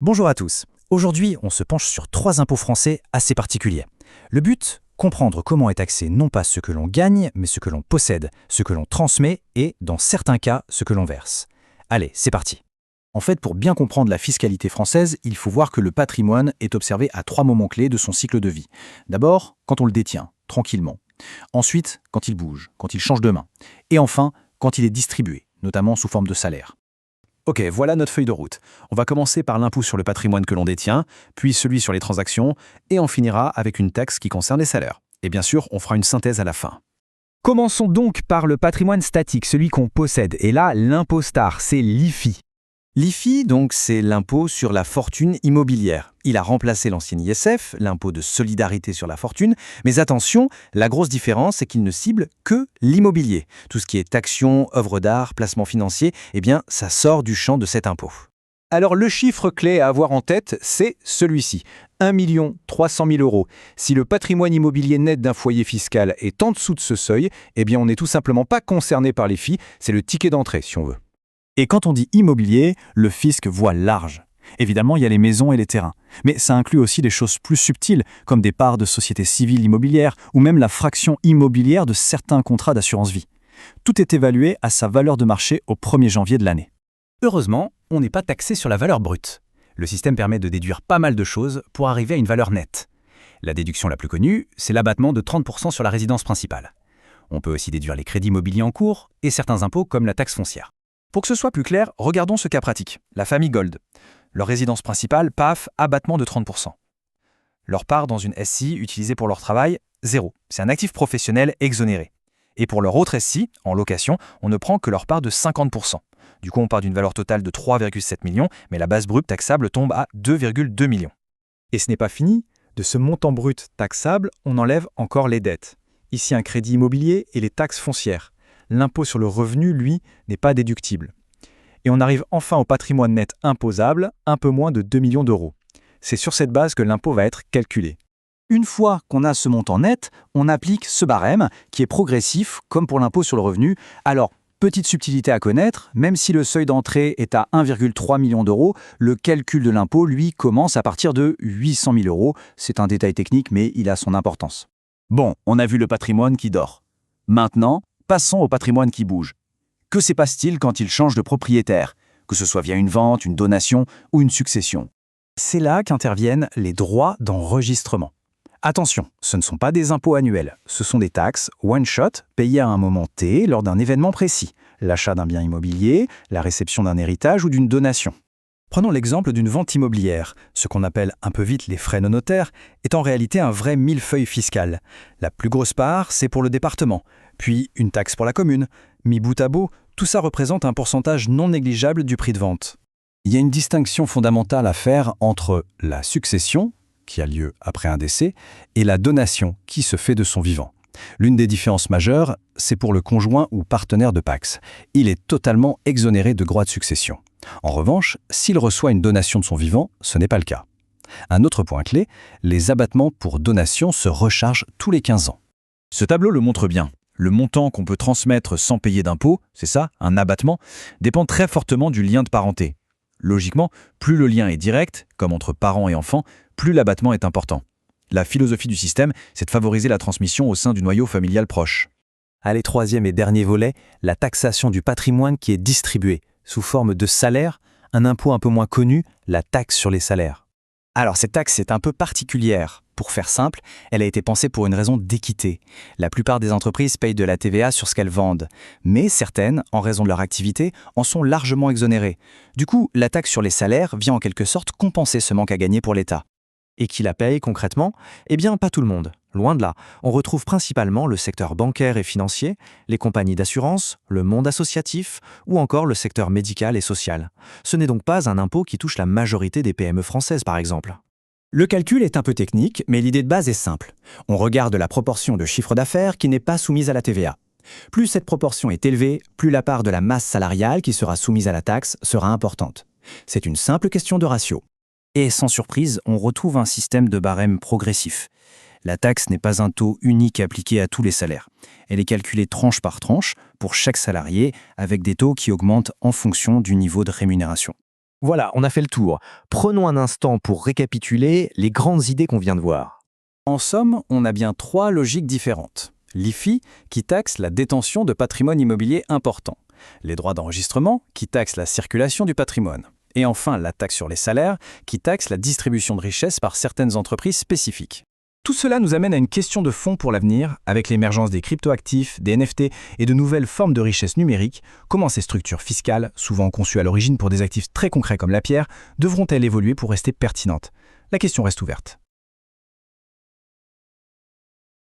Bonjour à tous. Aujourd'hui, on se penche sur 3 impôts français assez particuliers. Le but, comprendre comment est taxé non pas ce que l'on gagne, mais ce que l'on possède, ce que l'on transmet et, dans certains cas, ce que l'on verse. Allez, c'est parti. En fait, pour bien comprendre la fiscalité française, il faut voir que le patrimoine est observé à 3 moments clés de son cycle de vie. D'abord, quand on le détient, tranquillement. Ensuite, quand il bouge, quand il change de main. Et enfin, quand il est distribué, notamment sous forme de salaire. Ok, voilà notre feuille de route. On va commencer par l'impôt sur le patrimoine que l'on détient, puis celui sur les transactions, et on finira avec une taxe qui concerne les salaires. Et bien sûr, on fera une synthèse à la fin. Commençons donc par le patrimoine statique, celui qu'on possède. Et là, l'impôt star, c'est l'IFI. L'IFI, donc, c'est l'impôt sur la fortune immobilière. Il a remplacé l'ancien ISF, l'impôt de solidarité sur la fortune. Mais attention, la grosse différence, c'est qu'il ne cible que l'immobilier. Tout ce qui est actions, œuvres d'art, placements financiers, eh bien, ça sort du champ de cet impôt. Alors, le chiffre clé à avoir en tête, c'est celui-ci. 1 300 000 euros. Si le patrimoine immobilier net d'un foyer fiscal est en dessous de ce seuil, eh bien, on n'est tout simplement pas concerné par l'IFI. C'est le ticket d'entrée, si on veut. Et quand on dit immobilier, le fisc voit large. Évidemment, il y a les maisons et les terrains. Mais ça inclut aussi des choses plus subtiles, comme des parts de sociétés civiles immobilières ou même la fraction immobilière de certains contrats d'assurance vie. Tout est évalué à sa valeur de marché au 1er janvier de l'année. Heureusement, on n'est pas taxé sur la valeur brute. Le système permet de déduire pas mal de choses pour arriver à une valeur nette. La déduction la plus connue, c'est l'abattement de 30% sur la résidence principale. On peut aussi déduire les crédits immobiliers en cours et certains impôts comme la taxe foncière. Pour que ce soit plus clair, regardons ce cas pratique. La famille Gold. Leur résidence principale, paf, abattement de 30%. Leur part dans une SCI utilisée pour leur travail, 0. C'est un actif professionnel exonéré. Et pour leur autre SCI, en location, on ne prend que leur part de 50%. Du coup, on part d'une valeur totale de 3,7 millions, mais la base brute taxable tombe à 2,2 millions. Et ce n'est pas fini. De ce montant brut taxable, on enlève encore les dettes. Ici, un crédit immobilier et les taxes foncières. L'impôt sur le revenu, lui, n'est pas déductible. Et on arrive enfin au patrimoine net imposable, un peu moins de 2 millions d'euros. C'est sur cette base que l'impôt va être calculé. Une fois qu'on a ce montant net, on applique ce barème, qui est progressif, comme pour l'impôt sur le revenu. Alors, petite subtilité à connaître, même si le seuil d'entrée est à 1,3 million d'euros, le calcul de l'impôt, lui, commence à partir de 800 000 euros. C'est un détail technique, mais il a son importance. Bon, on a vu le patrimoine qui dort. Maintenant, passons au patrimoine qui bouge. Que se passe-t-il quand il change de propriétaire, que ce soit via une vente, une donation ou une succession? C'est là qu'interviennent les droits d'enregistrement. Attention, ce ne sont pas des impôts annuels, ce sont des taxes one-shot payées à un moment T lors d'un événement précis, l'achat d'un bien immobilier, la réception d'un héritage ou d'une donation. Prenons l'exemple d'une vente immobilière. Ce qu'on appelle un peu vite les frais non notaires est en réalité un vrai millefeuille fiscal. La plus grosse part, c'est pour le département, puis une taxe pour la commune. Mis bout à bout, tout ça représente un pourcentage non négligeable du prix de vente. Il y a une distinction fondamentale à faire entre la succession, qui a lieu après un décès, et la donation, qui se fait de son vivant. L'une des différences majeures, c'est pour le conjoint ou partenaire de Pacs. Il est totalement exonéré de droits de succession. En revanche, s'il reçoit une donation de son vivant, ce n'est pas le cas. Un autre point clé, les abattements pour donation se rechargent tous les 15 ans. Ce tableau le montre bien. Le montant qu'on peut transmettre sans payer d'impôt, c'est ça, un abattement, dépend très fortement du lien de parenté. Logiquement, plus le lien est direct, comme entre parents et enfants, plus l'abattement est important. La philosophie du système, c'est de favoriser la transmission au sein du noyau familial proche. Allez, troisième et dernier volet, la taxation du patrimoine qui est distribué, sous forme de salaire, un impôt un peu moins connu, la taxe sur les salaires. Alors cette taxe est un peu particulière. Pour faire simple, elle a été pensée pour une raison d'équité. La plupart des entreprises payent de la TVA sur ce qu'elles vendent, mais certaines, en raison de leur activité, en sont largement exonérées. Du coup, la taxe sur les salaires vient en quelque sorte compenser ce manque à gagner pour l'État. Et qui la paye concrètement? Eh bien, pas tout le monde. Loin de là. On retrouve principalement le secteur bancaire et financier, les compagnies d'assurance, le monde associatif ou encore le secteur médical et social. Ce n'est donc pas un impôt qui touche la majorité des PME françaises, par exemple. Le calcul est un peu technique, mais l'idée de base est simple. On regarde la proportion de chiffre d'affaires qui n'est pas soumise à la TVA. Plus cette proportion est élevée, plus la part de la masse salariale qui sera soumise à la taxe sera importante. C'est une simple question de ratio. Et sans surprise, on retrouve un système de barème progressif. La taxe n'est pas un taux unique appliqué à tous les salaires. Elle est calculée tranche par tranche pour chaque salarié avec des taux qui augmentent en fonction du niveau de rémunération. Voilà, on a fait le tour. Prenons un instant pour récapituler les grandes idées qu'on vient de voir. En somme, on a bien 3 logiques différentes. L'IFI, qui taxe la détention de patrimoine immobilier important. Les droits d'enregistrement, qui taxent la circulation du patrimoine. Et enfin, la taxe sur les salaires, qui taxe la distribution de richesses par certaines entreprises spécifiques. Tout cela nous amène à une question de fond pour l'avenir, avec l'émergence des cryptoactifs, des NFT et de nouvelles formes de richesse numérique. Comment ces structures fiscales, souvent conçues à l'origine pour des actifs très concrets comme la pierre, devront-elles évoluer pour rester pertinentes? La question reste ouverte.